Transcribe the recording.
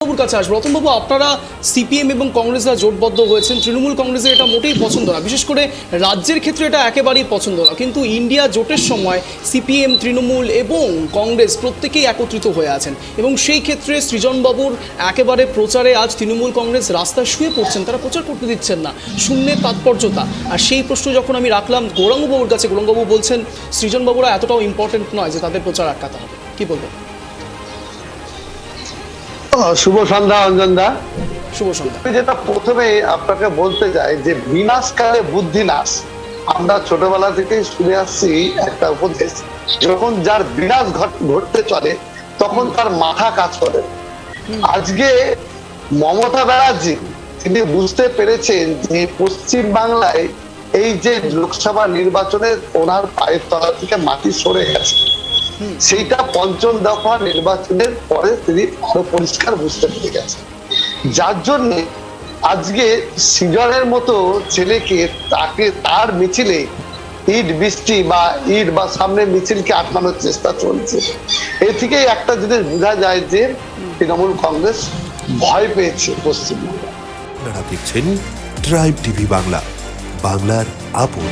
বাবুর কাছে আসবো। রতনবাবু, আপনারা সিপিএম এবং কংগ্রেসরা জোটবদ্ধ হয়েছেন, তৃণমূল কংগ্রেসের এটা মোটেই পছন্দ না, বিশেষ করে রাজ্যের ক্ষেত্রে এটা একেবারেই পছন্দ না। কিন্তু ইন্ডিয়া জোটের সময় সিপিএম, তৃণমূল এবং কংগ্রেস প্রত্যেকেই একত্রিত হয়ে আছেন এবং সেই ক্ষেত্রে সৃজনবাবুর একেবারে প্রচারে আজ তৃণমূল কংগ্রেস রাস্তায় শুয়ে পড়ছেন, তারা প্রচার করতে দিচ্ছেন না, শূন্যের তাৎপর্যতা। আর সেই প্রশ্ন যখন আমি রাখলাম গৌরাঙ্গবাবুর কাছে, গৌরাঙ্গবাবু বলছেন সৃজনবাবুরা এতটাও ইম্পর্টেন্ট নয় যে তাদের প্রচার আটকাতে হবে। কি বলবেন? শুভ সন্ধ্যা অঞ্জন দা। শুভ সন্ধ্যা। আমি যেটা প্রথমে আপনাকে বলতে চাই যে বিনাশকালে বুদ্ধি নাশ, আমরা ছোটবেলা থেকেই শুনে আসছি একটা উপদেশ, যখন যার বিনাশ ঘটতে চলে তখন তার মাথা কাজ করে। আজকে মমতা ব্যানার্জি তিনি বুঝতে পেরেছেন যে পশ্চিম বাংলায় এই যে লোকসভা নির্বাচনে ওনার পায়ের তলা থেকে মাটি সরে গেছে, সেইটা পঞ্চম দফা নির্বাচনের পরে তিনি আরো পরিষ্কার বুঝতে পেরে গেছেন। যার জন্য আজকে সৃজনের মতো ছেলেকে তাকে তার মিছিলে ইট বৃষ্টি বা ইট বা সামনে মিছিলকে আটকানোর চেষ্টা চলছে। এ থেকেই একটা জিনিস বোঝা যায় যে তৃণমূল কংগ্রেস ভয় পেয়েছে পশ্চিমবঙ্গে। আপনারা দেখছেন ট্রাইব টিভি বাংলা, বাংলার আপন।